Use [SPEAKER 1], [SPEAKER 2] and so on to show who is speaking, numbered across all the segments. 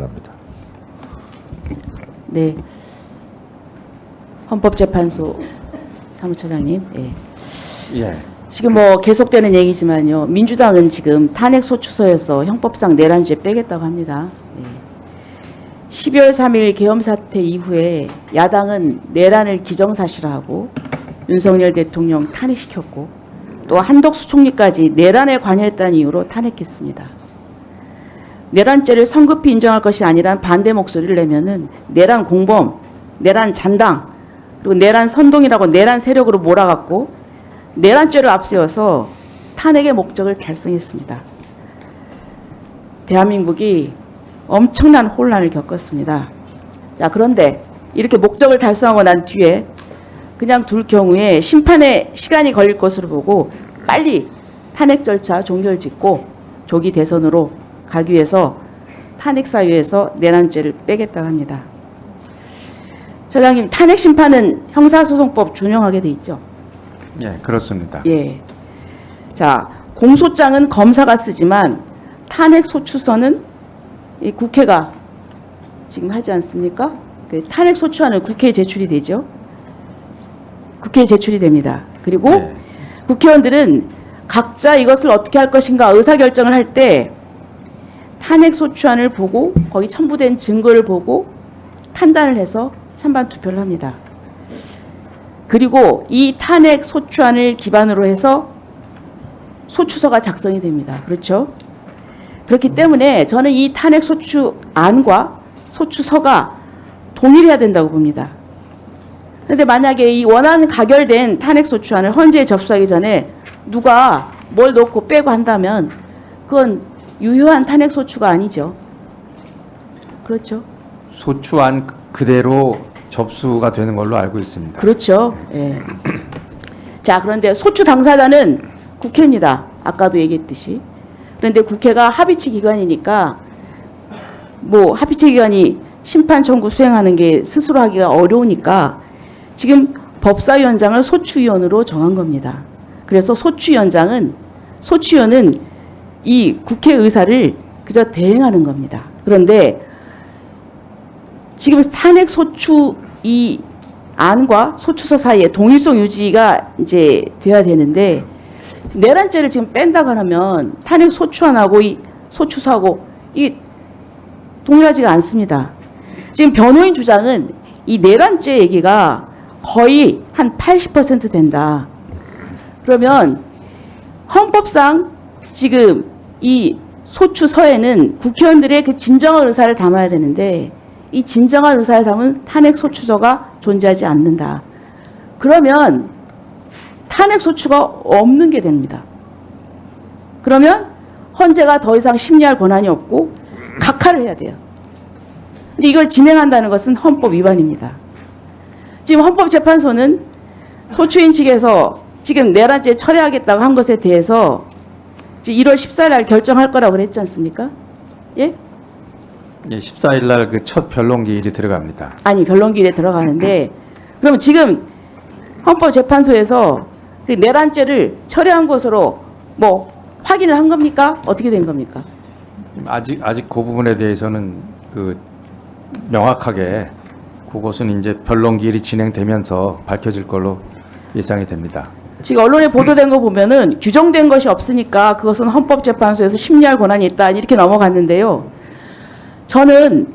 [SPEAKER 1] 합니다.
[SPEAKER 2] 네. 헌법재판소 사무처장님. 예.
[SPEAKER 1] 예.
[SPEAKER 2] 지금 뭐 계속되는 얘기지만요. 민주당은 지금 탄핵소추서에서 형법상 내란죄 빼겠다고 합니다. 예. 12월 3일 계엄 사태 이후에 야당은 내란을 기정사실화하고 윤석열 대통령 탄핵시켰고 또 한덕수 총리까지 내란에 관여했다는 이유로 탄핵했습니다. 내란죄를 성급히 인정할 것이 아니란 반대 목소리를 내면은 내란 공범, 내란 잔당, 그리고 내란 선동이라고 내란 세력으로 몰아갔고 내란죄를 앞세워서 탄핵의 목적을 달성했습니다. 대한민국이 엄청난 혼란을 겪었습니다. 자, 그런데 이렇게 목적을 달성하고 난 뒤에 그냥 둘 경우에 심판에 시간이 걸릴 것으로 보고 빨리 탄핵 절차 종결짓고 조기 대선으로 가기 위해서 탄핵 사유에서 내란죄를 빼겠다고 합니다. 처장님, 탄핵 심판은 형사소송법 준용하게 돼 있죠?
[SPEAKER 1] 예, 그렇습니다.
[SPEAKER 2] 예. 자, 공소장은 검사가 쓰지만 탄핵 소추서는 이 국회가 지금 하지 않습니까? 그 탄핵 소추안은 국회에 제출이 되죠. 국회에 제출이 됩니다. 그리고
[SPEAKER 1] 예.
[SPEAKER 2] 국회의원들은 각자 이것을 어떻게 할 것인가 의사결정을 할 때 탄핵 소추안을 보고 거기 첨부된 증거를 보고 판단을 해서 찬반 투표를 합니다. 그리고 이 탄핵 소추안을 기반으로 해서 소추서가 작성이 됩니다. 그렇죠? 그렇기 때문에 저는 이 탄핵 소추안과 소추서가 동일해야 된다고 봅니다. 그런데 만약에 이 원안 가결된 탄핵 소추안을 헌재에 접수하기 전에 누가 뭘 넣고 빼고 한다면 그건 유효한 탄핵 소추가 아니죠. 그렇죠?
[SPEAKER 1] 소추안 그대로 접수가 되는 걸로 알고 있습니다.
[SPEAKER 2] 그렇죠. 예. 자, 그런데 소추 당사자는 국회입니다. 아까도 얘기했듯이. 그런데 국회가 합의체 기관이니까 뭐 합의체 기관이 심판 청구 수행하는 게 스스로 하기가 어려우니까 지금 법사위원장을 소추위원으로 정한 겁니다. 그래서 소추위원은 이 국회 의사를 그저 대행하는 겁니다. 그런데 지금 탄핵 소추 이 안과 소추서 사이에 동일성 유지가 이제 돼야 되는데 내란죄를 지금 뺀다고 하면 탄핵 소추안하고 이 소추서하고 이 동일하지가 않습니다. 지금 변호인 주장은 이 내란죄 얘기가 거의 한 80% 된다. 그러면 헌법상 지금 이 소추서에는 국회의원들의 그 진정한 의사를 담아야 되는데 이 진정한 의사를 담은 탄핵 소추서가 존재하지 않는다. 그러면 탄핵 소추가 없는 게 됩니다. 그러면 헌재가 더 이상 심리할 권한이 없고 각하를 해야 돼요. 근데 이걸 진행한다는 것은 헌법 위반입니다. 지금 헌법재판소는 소추인 측에서 지금 내란죄 철회하겠다고 한 것에 대해서 1월 14일 날 결정할 거라고 그랬지 않습니까? 예?
[SPEAKER 1] 예, 14일 날 그 첫 변론기일이 들어갑니다.
[SPEAKER 2] 아니, 변론기일에 들어가는데 그럼 지금 헌법재판소에서 그 내란죄를 철회한 것으로 뭐 확인을 한 겁니까? 어떻게 된 겁니까?
[SPEAKER 1] 아직 그 부분에 대해서는 그 명확하게 그것은 이제 변론기일이 진행되면서 밝혀질 걸로 예상이 됩니다.
[SPEAKER 2] 지금 언론에 보도된 거 보면은 규정된 것이 없으니까 그것은 헌법재판소에서 심리할 권한이 있다 이렇게 넘어갔는데요. 저는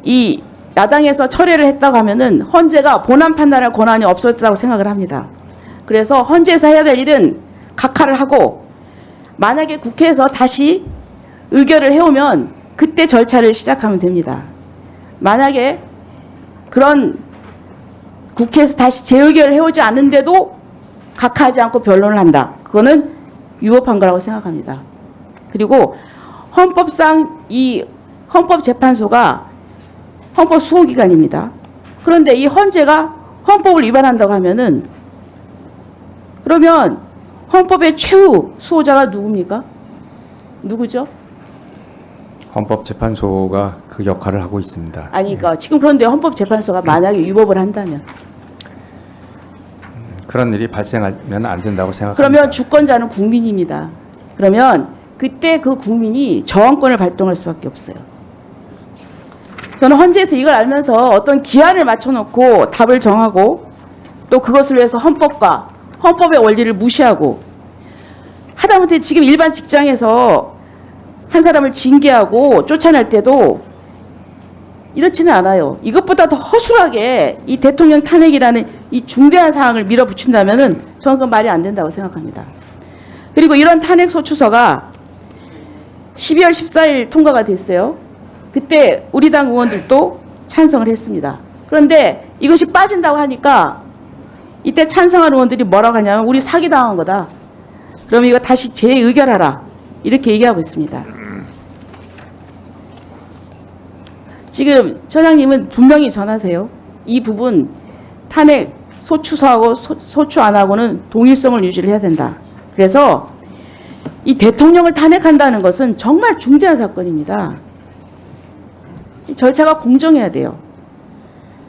[SPEAKER 2] 이 야당에서 철회를 했다고 하면은 헌재가 본안 판단할 권한이 없었다고 생각을 합니다. 그래서 헌재에서 해야 될 일은 각하를 하고 만약에 국회에서 다시 의결을 해오면 그때 절차를 시작하면 됩니다. 만약에 그런 국회에서 다시 재의결을 해오지 않는데도 각하하지 않고 변론을 한다. 그거는 위법한 거라고 생각합니다. 그리고 헌법상 이 헌법재판소가 헌법 수호기관입니다. 그런데 이 헌재가 헌법을 위반한다고 하면은 그러면 헌법의 최후 수호자가 누굽니까? 누구죠?
[SPEAKER 1] 헌법재판소가 그 역할을 하고 있습니다.
[SPEAKER 2] 아니, 그러니까 지금 그런데 헌법재판소가 만약에 위법을 한다면
[SPEAKER 1] 그런 일이 발생하면 안 된다고 생각합니다.
[SPEAKER 2] 그러면 주권자는 국민입니다. 그러면 그때 그 국민이 저항권을 발동할 수밖에 없어요. 저는 헌재에서 이걸 알면서 어떤 기한을 맞춰놓고 답을 정하고 또 그것을 위해서 헌법과 헌법의 원리를 무시하고 하다못해 지금 일반 직장에서 한 사람을 징계하고 쫓아낼 때도 이렇지는 않아요. 이것보다 더 허술하게 이 대통령 탄핵이라는 이 중대한 사항을 밀어붙인다면은 저는 그건 말이 안 된다고 생각합니다. 그리고 이런 탄핵 소추서가 12월 14일 통과가 됐어요. 그때 우리 당 의원들도 찬성을 했습니다. 그런데 이것이 빠진다고 하니까 이때 찬성한 의원들이 뭐라고 하냐면 우리 사기당한 거다. 그럼 이거 다시 재의결하라. 이렇게 얘기하고 있습니다. 지금 처장님은 분명히 전하세요. 이 부분 탄핵 소추서하고 소추 안하고는 동일성을 유지를 해야 된다. 그래서 이 대통령을 탄핵한다는 것은 정말 중대한 사건입니다. 이 절차가 공정해야 돼요.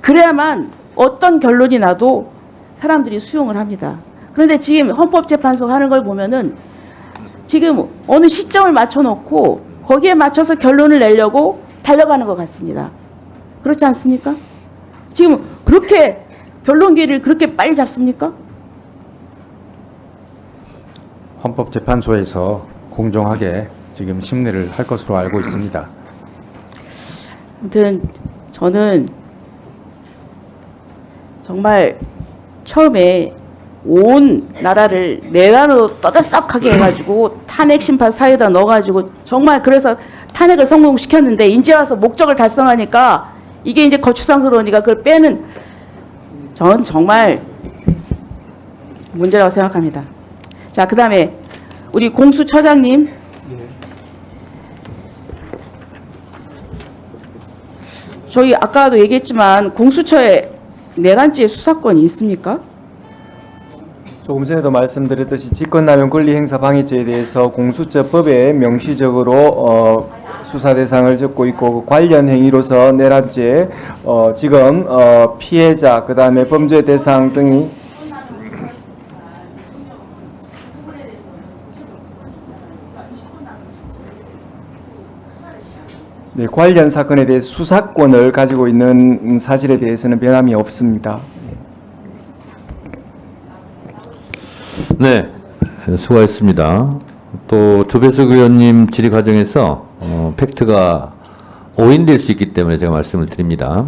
[SPEAKER 2] 그래야만 어떤 결론이 나도 사람들이 수용을 합니다. 그런데 지금 헌법재판소가 하는 걸 보면은 지금 어느 시점을 맞춰놓고 거기에 맞춰서 결론을 내려고 달려가는 것 같습니다. 그렇지 않습니까? 지금 그렇게 변론기를 그렇게 빨리 잡습니까?
[SPEAKER 1] 헌법재판소에서 공정하게 지금 심리를 할 것으로 알고 있습니다.
[SPEAKER 2] 아무튼 저는 정말 처음에 온 나라를 내란으로 떠들썩하게 해가지고 탄핵 심판 사유에다 넣어가지고 정말 그래서 탄핵을 성공시켰는데 이제 와서 목적을 달성하니까 이게 이제 거추장스러우니까 그걸 빼는 전 정말 문제라고 생각합니다. 자, 그 다음에 우리 공수처장님. 저희 아까도 얘기했지만 공수처에 내란죄 수사권이 있습니까?
[SPEAKER 3] 조금 전에도 말씀드렸듯이 직권남용 권리행사 방해죄에 대해서 공수처법에 명시적으로 수사 대상을 적고 있고 관련 행위로서 내란죄 지금 피해자 그다음에 범죄 대상 등이 네, 관련 사건에 대해 수사권을 가지고 있는 사실에 대해서는 변함이 없습니다.
[SPEAKER 4] 네, 수고하셨습니다. 또 조배석 의원님 질의 과정에서 팩트가 오인될 수 있기 때문에 제가 말씀을 드립니다.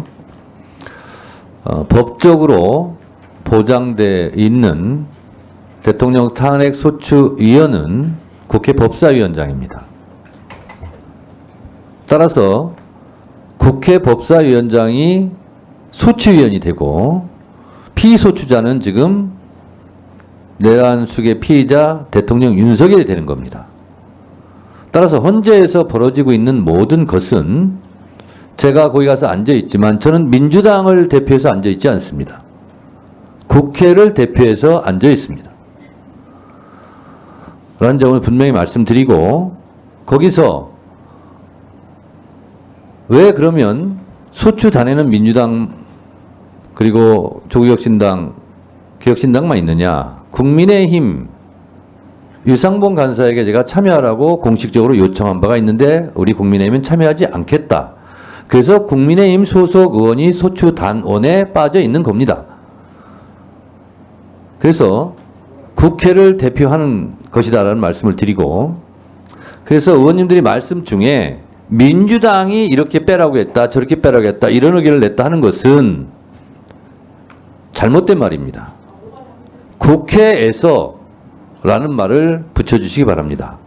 [SPEAKER 4] 법적으로 보장돼 있는 대통령 탄핵 소추위원은 국회 법사위원장입니다. 따라서 국회 법사위원장이 소추위원이 되고 피소추자는 지금 내란숙의 피의자 대통령 윤석열이 되는 겁니다. 따라서 헌재에서 벌어지고 있는 모든 것은 제가 거기 가서 앉아있지만 저는 민주당을 대표해서 앉아있지 않습니다. 국회를 대표해서 앉아있습니다. 라는 점을 분명히 말씀드리고 거기서 왜 그러면 소추 단에는 민주당 그리고 조국혁신당, 개혁신당만 있느냐. 국민의힘 유상봉 간사에게 제가 참여하라고 공식적으로 요청한 바가 있는데 우리 국민의힘은 참여하지 않겠다. 그래서 국민의힘 소속 의원이 소추 단원에 빠져 있는 겁니다. 그래서 국회를 대표하는 것이다라는 말씀을 드리고 그래서 의원님들이 말씀 중에 민주당이 이렇게 빼라고 했다 저렇게 빼라고 했다 이런 의견을 냈다 하는 것은 잘못된 말입니다. 국회에서 라는 말을 붙여주시기 바랍니다.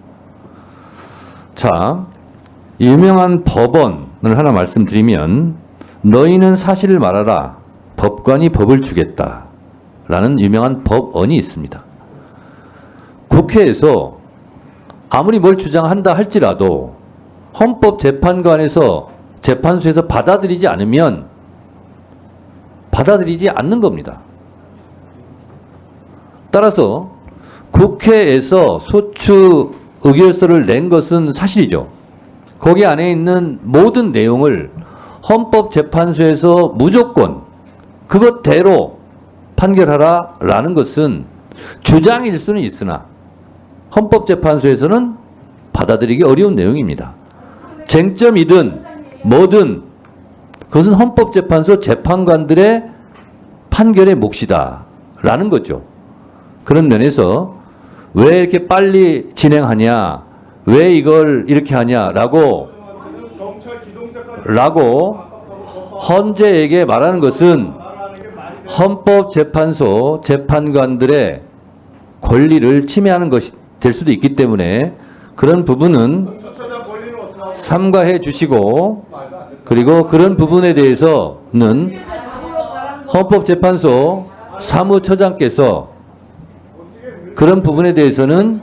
[SPEAKER 4] 자, 유명한 법원을 하나 말씀드리면 너희는 사실을 말하라 법관이 법을 주겠다 라는 유명한 법언이 있습니다. 국회에서 아무리 뭘 주장한다 할지라도 헌법재판관에서 재판소에서 받아들이지 않으면 받아들이지 않는 겁니다. 따라서 국회에서 소추 의결서를 낸 것은 사실이죠. 거기 안에 있는 모든 내용을 헌법재판소에서 무조건 그것대로 판결하라 라는 것은 주장일 수는 있으나 그것은 헌법재판소 재판관들의 판결의 몫이다라는 거죠. 그런 면에서 왜 이렇게 빨리 진행하냐, 왜 이걸 이렇게 하냐라고 헌재에게 말하는 것은 헌법재판소 재판관들의 권리를 침해하는 것이 될 수도 있기 때문에 그런 부분은 삼가해 주시고, 그리고 그런 부분에 대해서는 헌법재판소 사무처장께서 그런 부분에 대해서는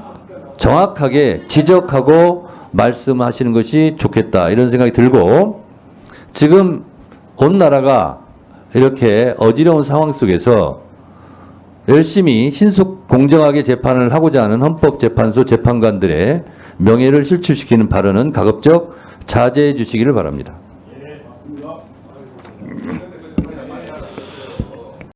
[SPEAKER 4] 정확하게 지적하고 말씀하시는 것이 좋겠다, 이런 생각이 들고, 지금 온 나라가 이렇게 어지러운 상황 속에서 열심히 신속 공정하게 재판을 하고자 하는 헌법재판소 재판관들의 명예를 실추시키는 발언은 가급적 자제해 주시기를 바랍니다.